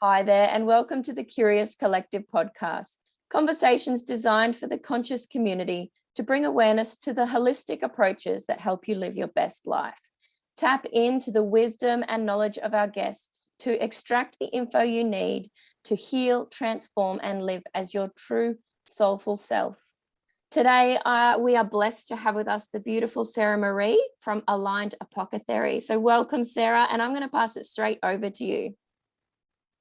Hi there, and welcome to the Curious Collective podcast. Conversations designed for the conscious community to bring awareness to the holistic approaches that help you live your best life. Tap into the wisdom and knowledge of our guests to extract the info you need to heal, transform, and live as your true soulful self. Today, we are blessed to have with us the beautiful Sarah Maree from Aligned Apothekary. So welcome, Sarah, and I'm going to pass it straight over to you.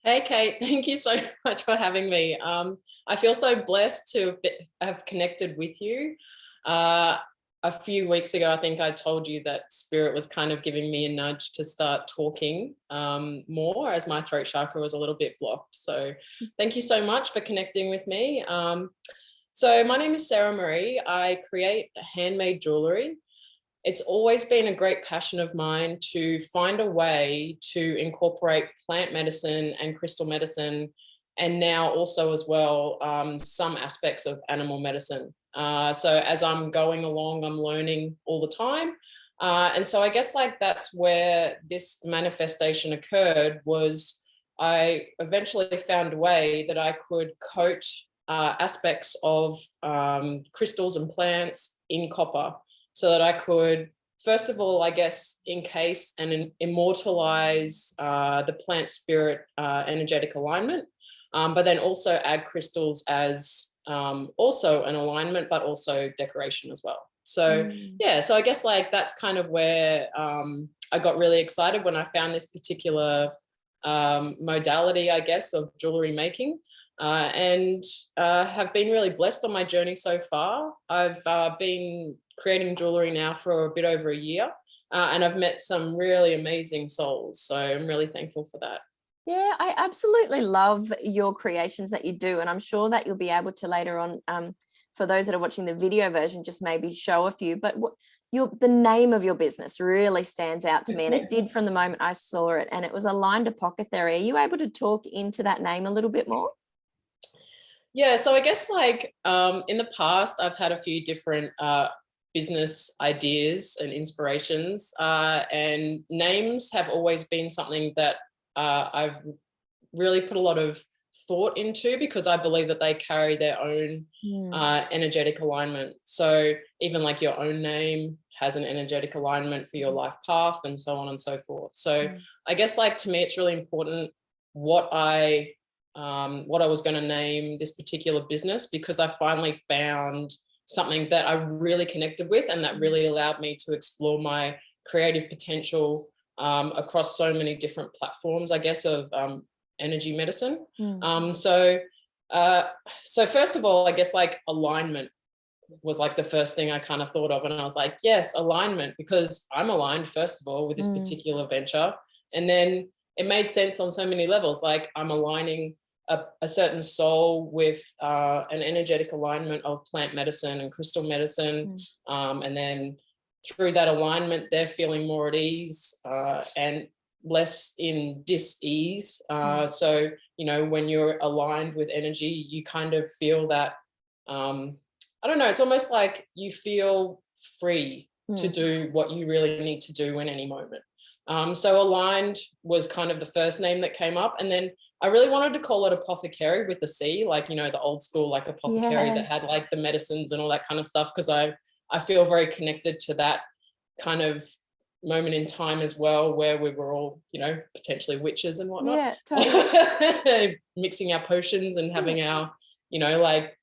Hey, Kate, thank you so much for having me. I feel so blessed to have connected with you. A few weeks ago, I think I told you that Spirit was kind of giving me a nudge to start talking more, as my throat chakra was a little bit blocked. So thank you so much for connecting with me. So my name is Sarah Maree. I create handmade jewellery. It's always been a great passion of mine to find a way to incorporate plant medicine and crystal medicine, and now also as well some aspects of animal medicine. So as I'm going along, I'm learning all the time. And so I guess like that's where this manifestation occurred. Was I eventually found a way that I could coat aspects of crystals and plants in copper, so that I could, first of all, I guess, encase and immortalize the plant spirit energetic alignment, but then also add crystals as also an alignment, but also decoration as well. So yeah, so I guess like that's kind of where I got really excited when I found this particular modality, I guess, of jewelry making. And have been really blessed on my journey so far. I've been creating jewelry now for a bit over a year, and I've met some really amazing souls. So I'm really thankful for that. Yeah, I absolutely love your creations that you do. And I'm sure that you'll be able to later on, for those that are watching the video version, just maybe show a few. But the name of your business really stands out to me. And it did from the moment I saw it. And it was Aligned Apothekary. Are you able to talk into that name a little bit more? Yeah, so I guess like in the past, I've had a few different business ideas and inspirations, and names have always been something that I've really put a lot of thought into, because I believe that they carry their own energetic alignment. So even like your own name has an energetic alignment for your life path, and so on and so forth. So I guess like to me, it's really important what I was going to name this particular business, because I finally found something that I really connected with, and that really allowed me to explore my creative potential across so many different platforms, I guess, of energy medicine. So first of all, I guess like alignment was like the first thing I kind of thought of, and I was like, yes, alignment, because I'm aligned first of all with this particular venture, and then it made sense on so many levels. Like I'm aligning a certain soul with an energetic alignment of plant medicine and crystal medicine. And then through that alignment, they're feeling more at ease and less in dis-ease. So, you know, when you're aligned with energy, you kind of feel that, I don't know, it's almost like you feel free to do what you really need to do in any moment. So Aligned was kind of the first name that came up. And then I really wanted to call it Apothekary with the C, like, you know, the old school, like apothecary that had like the medicines and all that kind of stuff. Because I feel very connected to that kind of moment in time as well, where we were all, you know, potentially witches and whatnot. Yeah, totally. Mixing our potions and having our, you know, like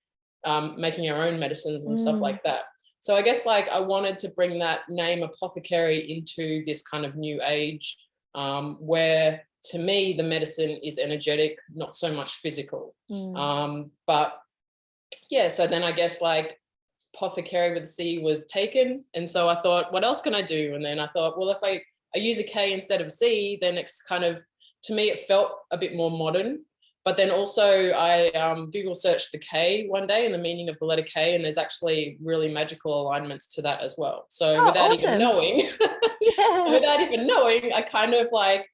making our own medicines and stuff like that. So I guess like I wanted to bring that name Apothekary into this kind of new age, where to me the medicine is energetic, not so much physical. But yeah, so then I guess like Apothekary with a C was taken, and so I thought, what else can I do? And then I thought, well, if I use a K instead of a C, then it's kind of, to me it felt a bit more modern. But then also I Google searched the K one day and the meaning of the letter K, and there's actually really magical alignments to that as well. So without even knowing, I kind of like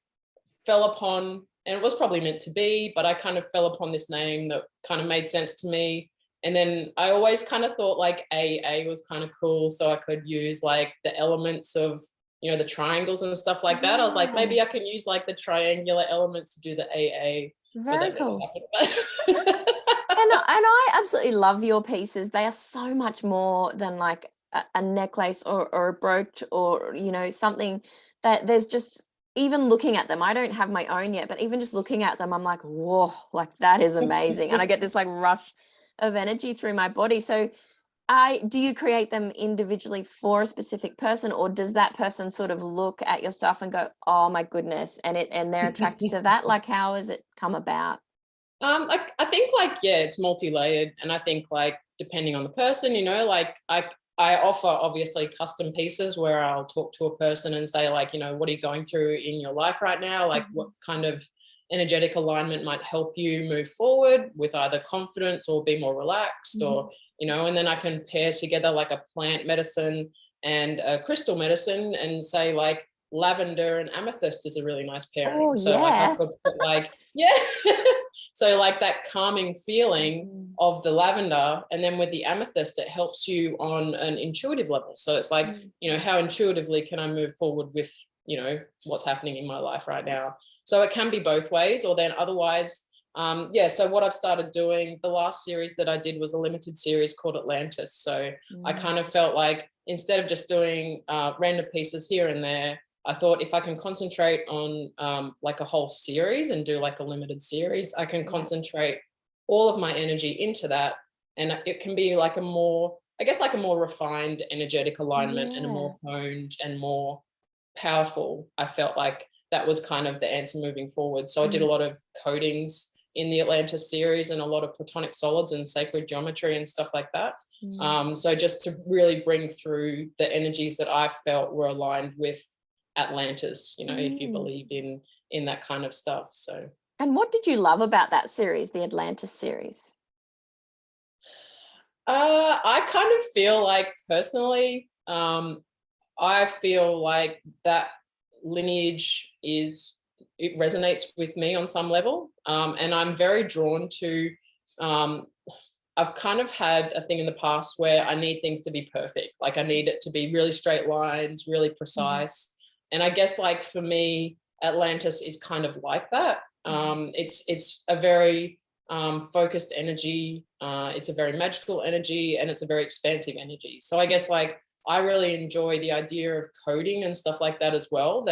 fell upon, and it was probably meant to be, but I kind of fell upon this name that kind of made sense to me. And then I always kind of thought like AA was kind of cool, so I could use like the elements of, you know, the triangles and stuff like that. I was like, maybe I can use like the triangular elements to do the AA. but Very that never cool. happened. And I absolutely love your pieces. They are so much more than like a necklace or a brooch or, you know, something that there's just, even looking at them, I don't have my own yet, but even just looking at them, I'm like, whoa, like that is amazing. And I get this like rush of energy through my body. So do you create them individually for a specific person, or does that person sort of look at your stuff and go, oh my goodness, and they're attracted to that? Like, how has it come about? I think like, yeah, it's multi-layered, and I think like depending on the person, you know, like I offer obviously custom pieces where I'll talk to a person and say like, you know, what are you going through in your life right now? Like what kind of energetic alignment might help you move forward with either confidence or be more relaxed, or, you know, and then I can pair together like a plant medicine and a crystal medicine and say like lavender and amethyst is a really nice pairing. Oh So like I yeah. could put like, yeah. So like that calming feeling of the lavender, and then with the amethyst, it helps you on an intuitive level. So it's like, you know, how intuitively can I move forward with, you know, what's happening in my life right now? So it can be both ways, or then otherwise, yeah. So what I've started doing, the last series that I did was a limited series called Atlantis. So I kind of felt like instead of just doing random pieces here and there, I thought if I can concentrate on like a whole series and do like a limited series, I can concentrate all of my energy into that. And it can be like a more, I guess, like a more refined energetic alignment and a more honed and more powerful. I felt like that was kind of the answer moving forward. So I did a lot of codings in the Atlantis series and a lot of platonic solids and sacred geometry and stuff like that. So just to really bring through the energies that I felt were aligned with Atlantis, you know, if you believe in that kind of stuff. So, And what did you love about that series, the Atlantis series? I kind of feel like personally, I feel like that lineage it resonates with me on some level, and I'm very drawn to. I've kind of had a thing in the past where I need things to be perfect, like I need it to be really straight lines, really precise. And I guess like for me, Atlantis is kind of like that. It's a very focused energy. It's a very magical energy, and it's a very expansive energy. So I guess like I really enjoy the idea of coding and stuff like that as well.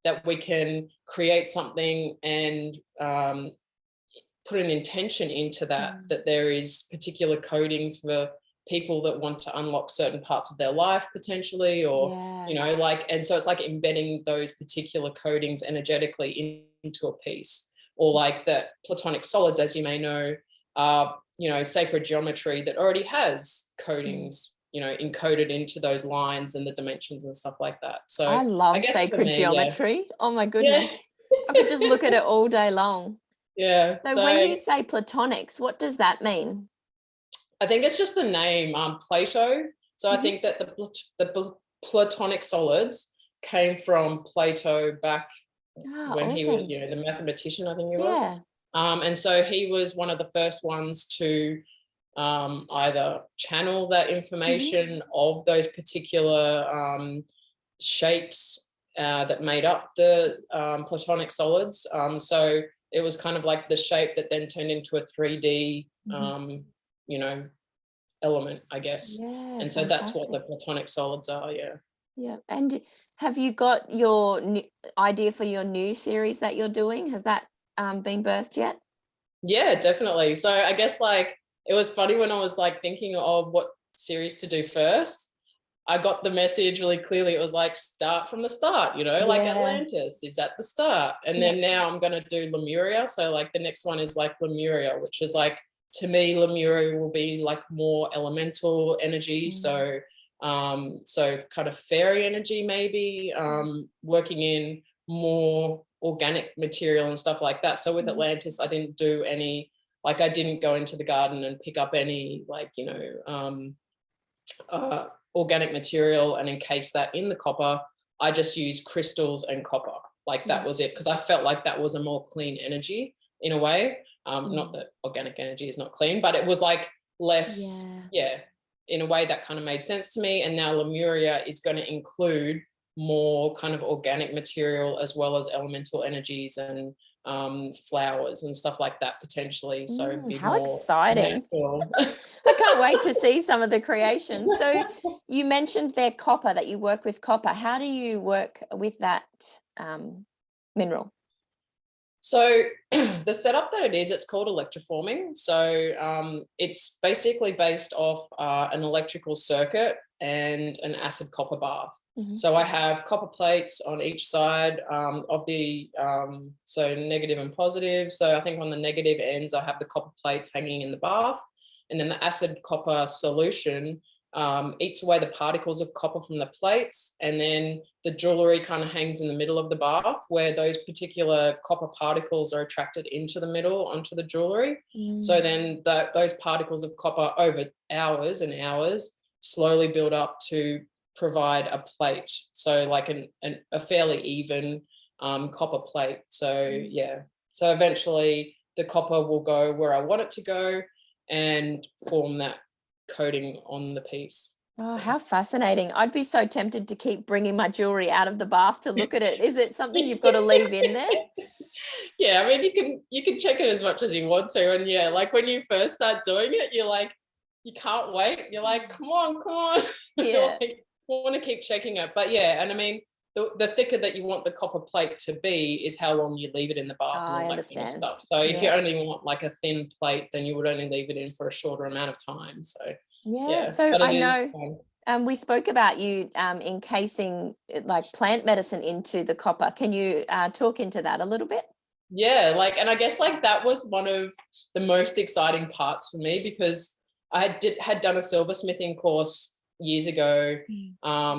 That we can create something and put an intention into that. That there is particular codings for people that want to unlock certain parts of their life potentially, or you know, like, and so it's like embedding those particular codings energetically into a piece, or like that platonic solids, as you may know, are, you know, sacred geometry that already has codings, you know, encoded into those lines and the dimensions and stuff like that. So I I love guess for sacred me, geometry. Oh my yeah, goodness. I could just look at it all day long. yeah. So when So you say platonics, what does that mean? I think it's just the name, Plato. So I think that the platonic solids came from Plato back Ah, when he was, awesome. you know, the mathematician, I think he was. Yeah. And so he was one of the first ones to either channel that information of those particular shapes that made up the platonic solids. So it was kind of like the shape that then turned into a 3D, you know, element, I guess. Yeah, And so that's what fantastic. the platonic solids are. Yeah. Yeah. And have you got your idea for your new series that you're doing? Has that been birthed yet? Yeah, definitely. So I guess like it was funny when I was like thinking of what series to do first. I got the message really clearly. It was like start from the start, you know, like Yeah. Atlantis is at the start. And Yeah. then now I'm going to do Lemuria. So like the next one is like Lemuria, which is like, to me, Lemuria will be like more elemental energy. So so kind of fairy energy, maybe, working in more organic material and stuff like that. So with Atlantis, I didn't do any, like I didn't go into the garden and pick up any like, you know, organic material and encase that in the copper. I just used crystals and copper. Like that was it, because I felt like that was a more clean energy in a way. Not that organic energy is not clean, but it was like less, yeah, in a way that kind of made sense to me. And now Lemuria is going to include more kind of organic material as well as elemental energies and flowers and stuff like that potentially. So be how more exciting. natural. I can't wait to see some of the creations. So you mentioned there copper, that you work with copper. How do you work with that mineral? So the setup that it is, it's called electroforming. So it's basically based off an electrical circuit and an acid copper bath. So I have copper plates on each side of the, so negative and positive. So I think on the negative ends, I have the copper plates hanging in the bath, and then the acid copper solution eats away the particles of copper from the plates, and then the jewellery kind of hangs in the middle of the bath, where those particular copper particles are attracted into the middle onto the jewellery. So then those particles of copper over hours and hours slowly build up to provide a plate, so like a fairly even copper plate. So yeah, so eventually the copper will go where I want it to go and form that coating on the piece. Oh, how fascinating. I'd be so tempted to keep bringing my jewelry out of the bath to look at it. Is it something you've got to leave in there? Yeah, I mean, you can check it as much as you want to, and yeah, like when you first start doing it, you're like, you can't wait. You're like, come on. Yeah. Like, want to keep checking it. But yeah, and I mean, the thicker that you want the copper plate to be is how long you leave it in the bath and all that kind of stuff. So if you only want like a thin plate, then you would only leave it in for a shorter amount of time. So yeah. So I know we spoke about you encasing like plant medicine into the copper. Can you talk into that a little bit? Yeah, like, and I guess like that was one of the most exciting parts for me, because I had done a silversmithing course years ago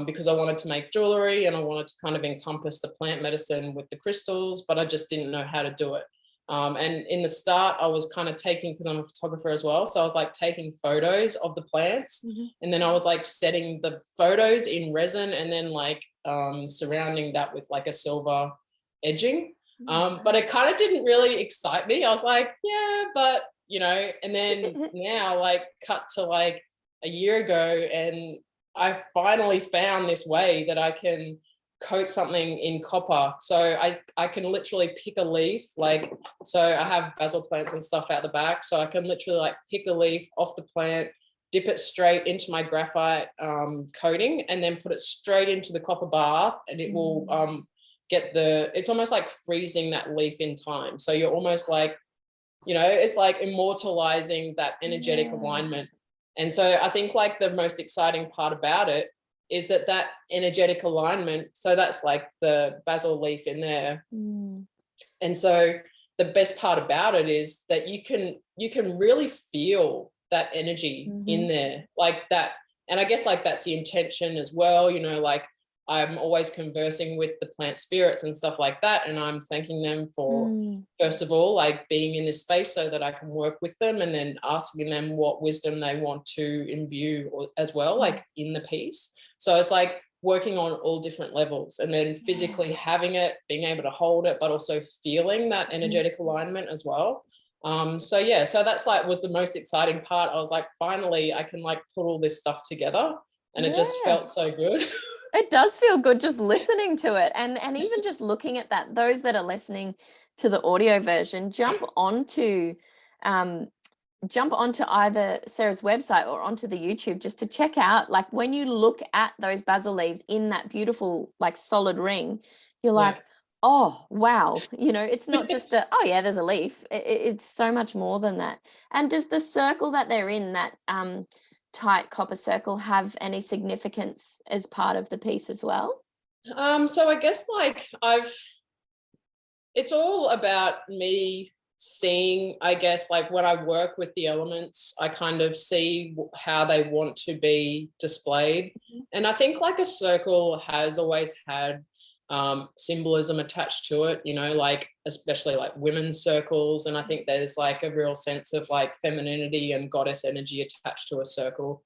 because I wanted to make jewellery and I wanted to kind of encompass the plant medicine with the crystals, but I just didn't know how to do it. And in the start, I was kind of taking, because I'm a photographer as well, so I was like taking photos of the plants, and then I was like setting the photos in resin and then like surrounding that with like a silver edging. But it kind of didn't really excite me. I was like, yeah, but you know, and then now like cut to like a year ago, and I finally found this way that I can coat something in copper. So I can literally pick a leaf, like, so I have basil plants and stuff out the back, so I can literally like pick a leaf off the plant, dip it straight into my graphite coating, and then put it straight into the copper bath, and it will it's almost like freezing that leaf in time. So you're almost like, you know, it's like immortalizing that energetic alignment. And so I think like the most exciting part about it is that energetic alignment, so that's like the basil leaf in there. And so the best part about it is that you can really feel that energy in there, like that. And I guess like that's the intention as well, you know, like I'm always conversing with the plant spirits and stuff like that, and I'm thanking them for first of all like being in this space so that I can work with them, and then asking them what wisdom they want to imbue as well, like in the piece. So it's like working on all different levels, and then physically having it, being able to hold it, but also feeling that energetic alignment as well. So yeah, so that's like was the most exciting part. I was like, finally I can like put all this stuff together, and it just felt so good. It does feel good just listening to it, and even just looking at that. Those that are listening to the audio version, jump onto either Sarah's website or onto the YouTube just to check out, like when you look at those basil leaves in that beautiful like solid ring, you're like, oh wow, you know, it's not just oh yeah, there's a leaf. It's so much more than that. And does the circle that they're in, that tight copper circle, have any significance as part of the piece as well? So I guess like it's all about me seeing, I guess, like when I work with the elements, I kind of see how they want to be displayed. And I think like a circle has always had symbolism attached to it, you know, like especially like women's circles. And I think there's like a real sense of like femininity and goddess energy attached to a circle.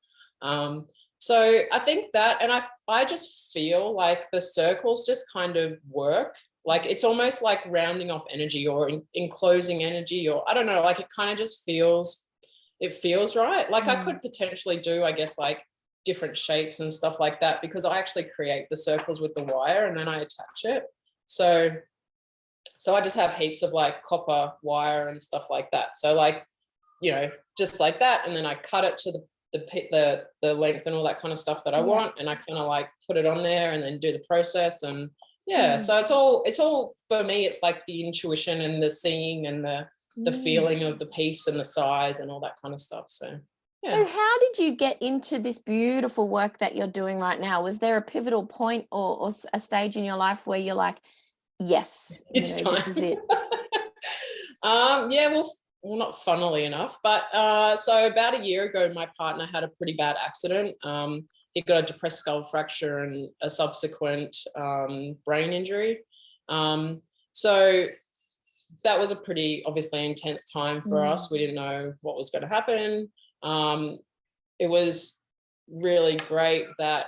So I think that, and I just feel like the circles just kind of work. Like it's almost like rounding off energy or enclosing energy, or I don't know, like it kind of just feels right. Like I could potentially do, I guess, like different shapes and stuff like that, because I actually create the circles with the wire and then I attach it. So So I just have heaps of like copper wire and stuff like that. So like, you know, just like that. And then I cut it to the length and all that kind of stuff that I want. And I kind of like put it on there and then do the process. And so it's all for me, it's like the intuition and the seeing and the feeling of the piece and the size and all that kind of stuff. So So how did you get into this beautiful work that you're doing right now? Was there a pivotal point or a stage in your life where you're like, yes, you know, this is it? Well, not funnily enough, but so about a year ago, my partner had a pretty bad accident. He got a depressed skull fracture and a subsequent brain injury. So that was a pretty obviously intense time for us. We didn't know what was going to happen. It was really great that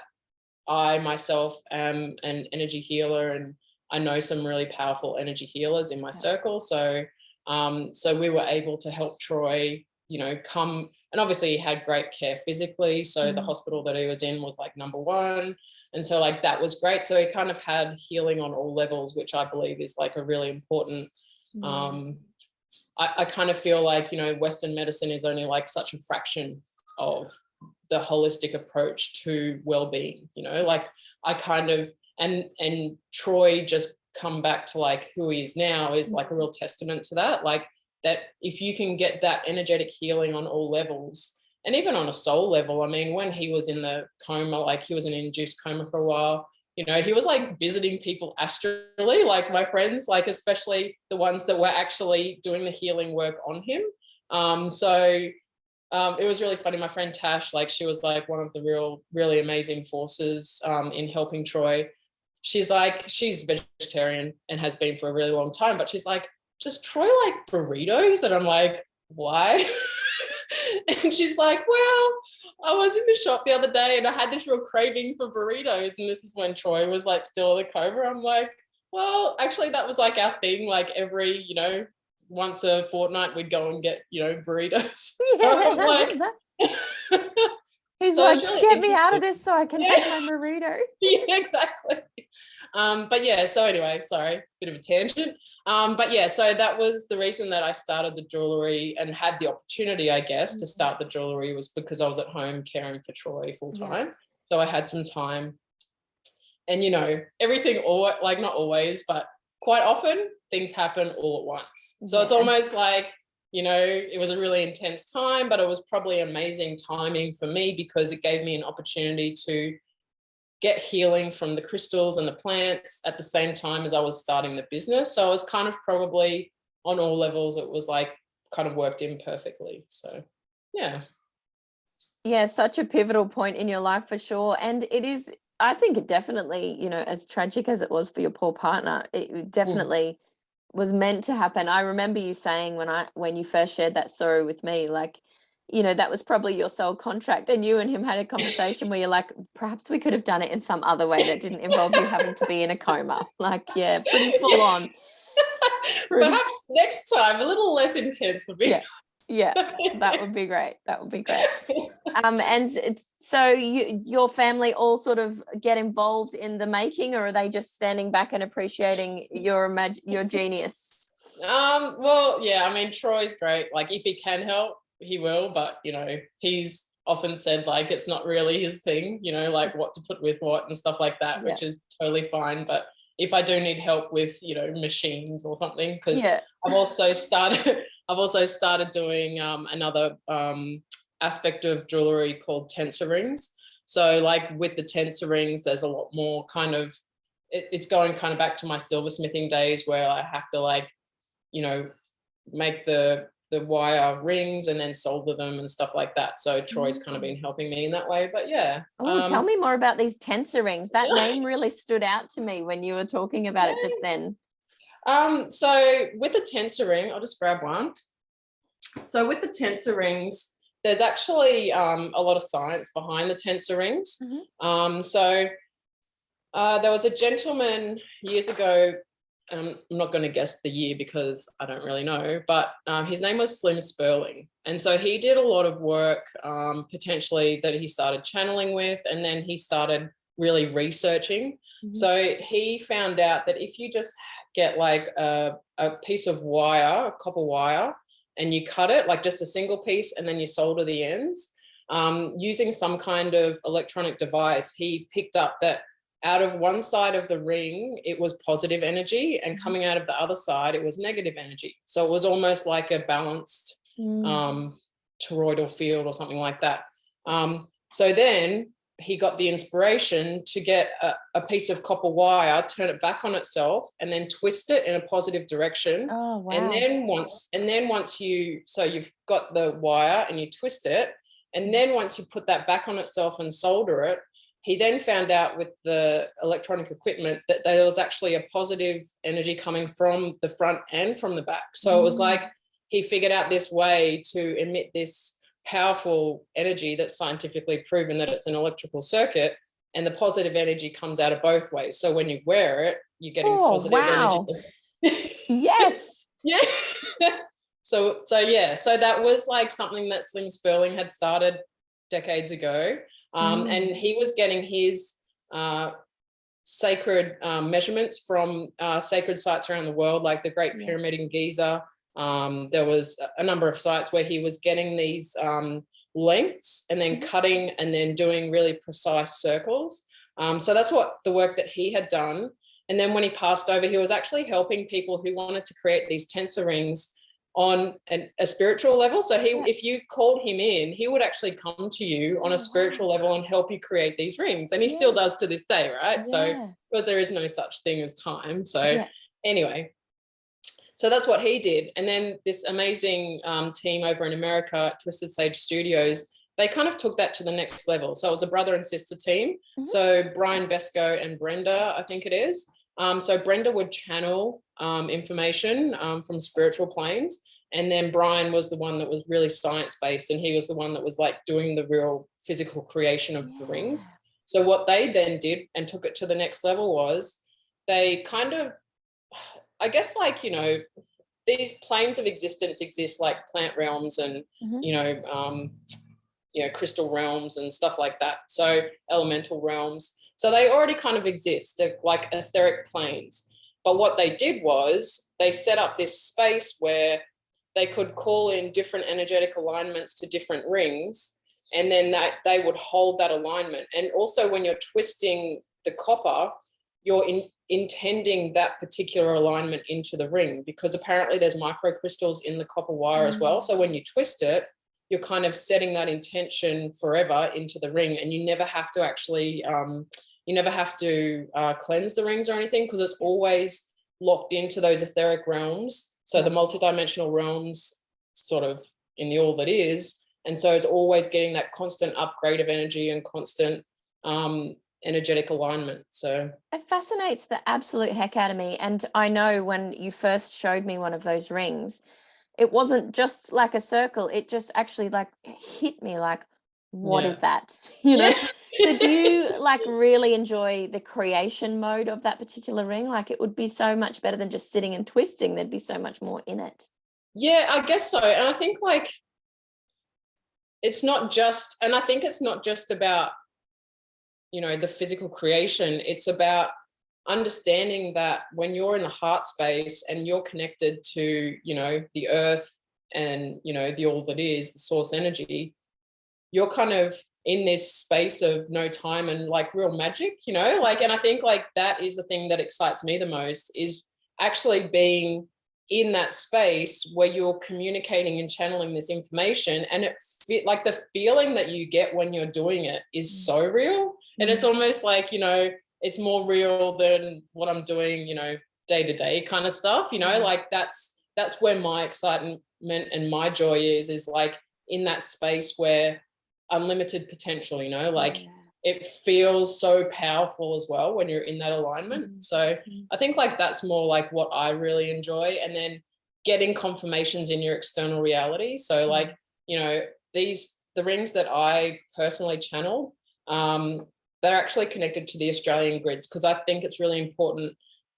I myself am an energy healer, and I know some really powerful energy healers in my circle. So we were able to help Troy, you know, come, and obviously he had great care physically. So the hospital that he was in was like #1. And so like that was great. So he kind of had healing on all levels, which I believe is like a really important, I kind of feel like, you know, Western medicine is only like such a fraction of the holistic approach to well-being, you know, like I kind of, and Troy just come back to like who he is now is like a real testament to that. Like that if you can get that energetic healing on all levels, and even on a soul level, I mean, when he was in the coma, like he was in an induced coma for a while, you know, he was like visiting people astrally, like my friends, like especially the ones that were actually doing the healing work on him. It was really funny. My friend Tash, like she was like one of the really amazing forces in helping Troy. She's vegetarian and has been for a really long time, but she's like, does Troy like burritos? And I'm like, why? And she's like, well, I was in the shop the other day and I had this real craving for burritos. And this is when Troy was like still in the coma. I'm like, well, actually that was like our thing. Like every, you know, once a fortnight we'd go and get, you know, burritos. He's so like, really get me out of this so I can have my burrito. Yeah, exactly. But yeah, so anyway, sorry, bit of a tangent. But yeah, so that was the reason that I started the jewellery and had the opportunity, I guess, to start the jewellery was because I was at home caring for Troy full time. Yeah. So I had some time. And, you know, everything, like not always, but quite often things happen all at once. So it's almost like, you know, it was a really intense time, but it was probably amazing timing for me because it gave me an opportunity to get healing from the crystals and the plants at the same time as I was starting the business. So I was kind of probably on all levels, it was like kind of worked in perfectly. So, yeah. Yeah, such a pivotal point in your life for sure. And it is, I think it definitely, you know, as tragic as it was for your poor partner, it definitely was meant to happen. I remember you saying when you first shared that story with me, like, you know, that was probably your soul contract, and you and him had a conversation where you're like, perhaps we could have done it in some other way that didn't involve you having to be in a coma. Like, yeah, pretty full on. Perhaps next time a little less intense would be. Yeah, that would be great. That would be great. And it's so your family all sort of get involved in the making, or are they just standing back and appreciating your genius? Well, yeah, I mean, Troy's great. Like if he can help, he will, but you know, he's often said like it's not really his thing, you know, like what to put with what and stuff like that, which is totally fine. But if I do need help with, you know, machines or something, because I've also started doing another aspect of jewellery called Tensor Rings. So like with the Tensor Rings, there's a lot more kind of, it's going kind of back to my silversmithing days where I have to like, you know, make the wire rings and then solder them and stuff like that. So Troy's kind of been helping me in that way, but yeah. Oh, tell me more about these Tensor Rings. That name really stood out to me when you were talking about it just then. So with the Tensor Ring, I'll just grab one. So with the Tensor Rings, there's actually a lot of science behind the Tensor Rings. There was a gentleman years ago, I'm not going to guess the year because I don't really know, but his name was Slim Sperling. And so he did a lot of work potentially that he started channeling with, and then he started really researching. So he found out that if you just get like a piece of wire, a copper wire, and you cut it like just a single piece, and then you solder the ends. Using some kind of electronic device, he picked up that out of one side of the ring, it was positive energy, and coming out of the other side, it was negative energy. So it was almost like a balanced toroidal field or something like that. So then he got the inspiration to get a piece of copper wire, turn it back on itself, and then twist it in a positive direction. Oh, wow. And then once you've got the wire and you twist it, and then once you put that back on itself and solder it, he then found out with the electronic equipment that there was actually a positive energy coming from the front and from the back. So it was like he figured out this way to emit this powerful energy that's scientifically proven that it's an electrical circuit, and the positive energy comes out of both ways. So when you wear it, you're getting positive energy. Yes. Yeah. So that was like something that Slim Sperling had started decades ago. And he was getting his sacred measurements from sacred sites around the world, like the Great Pyramid in Giza. There was a number of sites where he was getting these lengths and then cutting and then doing really precise circles. So that's what the work that he had done. And then when he passed over, he was actually helping people who wanted to create these tensor rings on a spiritual level. So if you called him in, he would actually come to you on a spiritual level and help you create these rings. And he still does to this day, right? So, but there is no such thing as time. So anyway, so that's what he did. And then this amazing team over in America, Twisted Sage Studios, they kind of took that to the next level. So it was a brother and sister team. So Brian Besco and Brenda, I think it is. So Brenda would channel information from spiritual planes. And then Brian was the one that was really science-based, and he was the one that was like doing the real physical creation of the rings. So what they then did and took it to the next level was they kind of, I guess, like, you know, these planes of existence exist, like plant realms and, you know, crystal realms and stuff like that. So elemental realms. So they already kind of exist. They're like etheric planes. But what they did was they set up this space where they could call in different energetic alignments to different rings, and then they would hold that alignment. And also when you're twisting the copper, you're intending that particular alignment into the ring, because apparently there's microcrystals in the copper wire as well. So when you twist it, you're kind of setting that intention forever into the ring, and you never have to actually cleanse the rings or anything, because it's always locked into those etheric realms. So the multidimensional realms sort of in the all that is. And so it's always getting that constant upgrade of energy and constant energetic alignment. So it fascinates the absolute heck out of me. And I know when you first showed me one of those rings, it wasn't just like a circle. It just actually like hit me like, what is that? You know? So do you like really enjoy the creation mode of that particular ring? Like it would be so much better than just sitting and twisting. There'd be so much more in it. Yeah, I guess so. And I think like it's not just about, you know, the physical creation. It's about understanding that when you're in the heart space and you're connected to, you know, the earth and, you know, the all that is, the source energy, you're kind of in this space of no time and like real magic, you know, like, and I think like that is the thing that excites me the most, is actually being in that space where you're communicating and channeling this information. And like the feeling that you get when you're doing it is so real. And it's almost like, you know, it's more real than what I'm doing, you know, day to day kind of stuff, you know, like that's where my excitement and my joy is like in that space where unlimited potential, you know, like it feels so powerful as well when you're in that alignment. So I think like that's more like what I really enjoy. And then getting confirmations in your external reality. So like, you know, the rings that I personally channel, they're actually connected to the Australian grids, because I think it's really important,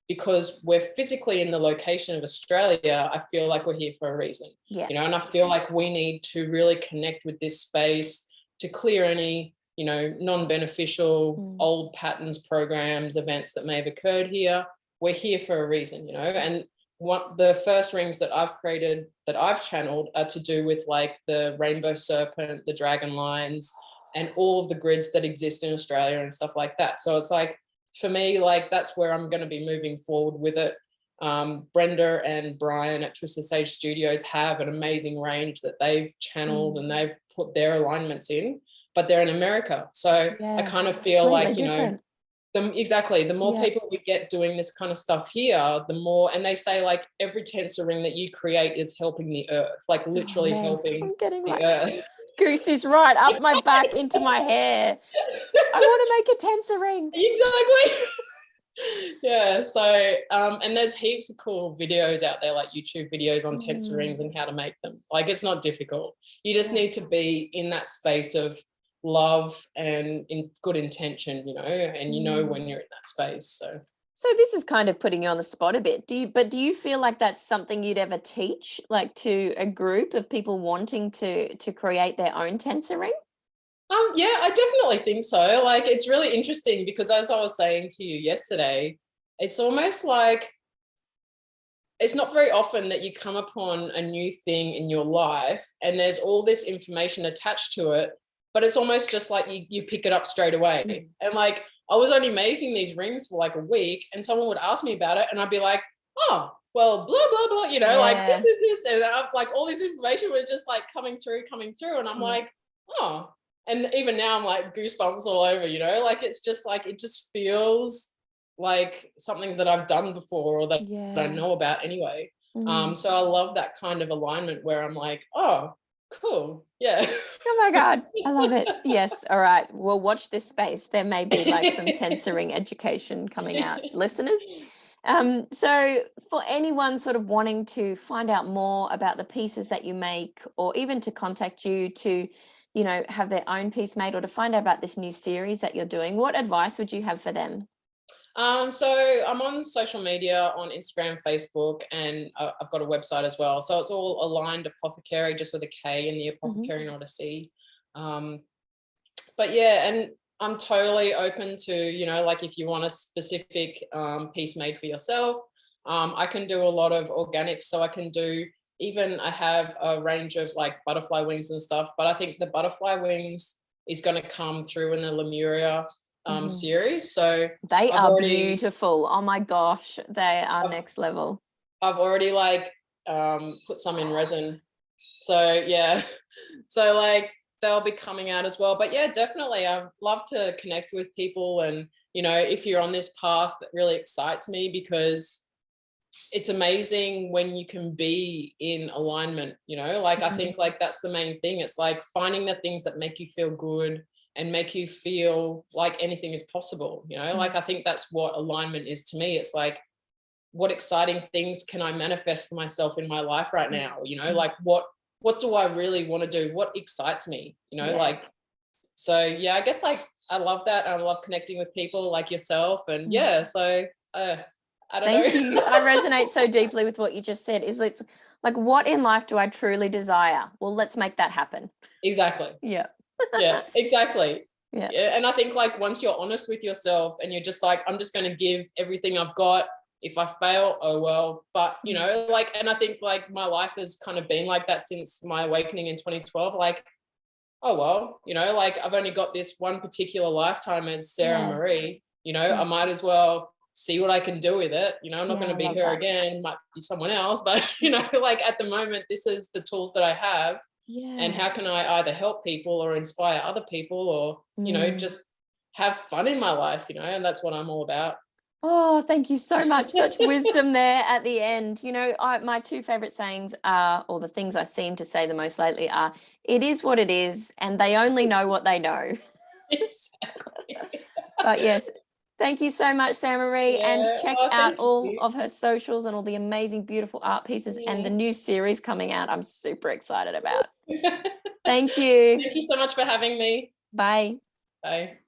because we're physically in the location of Australia. I feel like we're here for a reason, you know, and I feel like we need to really connect with this space to clear any, you know, non-beneficial old patterns, programs, events that may have occurred here. we're here for a reason, you know. And what the first rings that I've created, that I've channeled, are to do with like the rainbow serpent, the dragon lines, and all of the grids that exist in Australia and stuff like that. So it's like, for me, like that's where I'm going to be moving forward with it. Brenda and Brian at Twisted Sage Studios have an amazing range that they've channeled and they've put their alignments in, but they're in America. So I kind of feel like, you know, the more people we get doing this kind of stuff here, the more, and they say like every tensor ring that you create is helping the earth, like literally helping I'm getting the earth. Goose is right up my back into my hair. I want to make a tensor ring. Exactly. Yeah, so and there's heaps of cool videos out there, like YouTube videos on tensor rings and how to make them. Like, it's not difficult. You just need to be in that space of love and in good intention, you know, and you know when you're in that space. So this is kind of putting you on the spot a bit. Do you feel like that's something you'd ever teach, like to a group of people wanting to create their own tensor ring? Yeah, I definitely think so. Like, it's really interesting because, as I was saying to you yesterday, it's almost like it's not very often that you come upon a new thing in your life and there's all this information attached to it, but it's almost just like you pick it up straight away. And like, I was only making these rings for like a week and someone would ask me about it and I'd be like, oh, well, blah, blah, blah, you know, like this is this. And I'm like, all this information was just like coming through. And I'm like, oh, and even now I'm like goosebumps all over, you know, like it's just like, it just feels like something that I've done before or that I know about anyway. So I love that kind of alignment where I'm like, oh, cool. Yeah. Oh my God. I love it. Yes. All right. Well, watch this space. There may be like some tensor ring education coming out, listeners. So for anyone sort of wanting to find out more about the pieces that you make, or even to contact you to, you know, have their own piece made, or to find out about this new series that you're doing, what advice would you have for them? So I'm on social media, on Instagram, Facebook, and I've got a website as well. So it's all aligned Apothekary, just with a K in the Apothekary, not a C. But yeah, and I'm totally open to, you know, like if you want a specific piece made for yourself, I can do a lot of organics. So I can do, even I have a range of like butterfly wings and stuff, but I think the butterfly wings is going to come through in the Lemuria series. So they are beautiful. Oh my gosh, they are next level. I've already like put some in resin. So yeah, so like they'll be coming out as well. But yeah, definitely I'd love to connect with people. And, you know, if you're on this path, that really excites me because it's amazing when you can be in alignment, you know, like I think like that's the main thing. It's like finding the things that make you feel good and make you feel like anything is possible, you know, like I think that's what alignment is to me. It's like, what exciting things can I manifest for myself in my life right now? You know, like what do I really want to do? What excites me? You know, like, so yeah, I guess like I love that. I love connecting with people like yourself. And yeah, so I don't know. Thank you. I resonate so deeply with what you just said. Is it's like, what in life do I truly desire? Well, let's make that happen. Exactly. Yeah. Yeah, exactly. Yeah. And I think like once you're honest with yourself and you're just like, I'm just going to give everything I've got. If I fail, oh well. But you know, like, and I think like my life has kind of been like that since my awakening in 2012. Like, oh well, you know, like I've only got this one particular lifetime as Sarah Maree. You know, I might as well see what I can do with it. You know, I'm not going to be her again. Might be someone else, but you know, like at the moment, this is the tools that I have. And how can I either help people or inspire other people, or you know, just have fun in my life? You know, and that's what I'm all about. Oh, thank you so much. Such wisdom there at the end. You know, my two favorite sayings are, or the things I seem to say the most lately are, it is what it is, and they only know what they know. Exactly. But yes, thank you so much, Sarah Maree. And check out all of her socials and all the amazing, beautiful art pieces and the new series coming out. I'm super excited about. Thank you. Thank you so much for having me. Bye. Bye.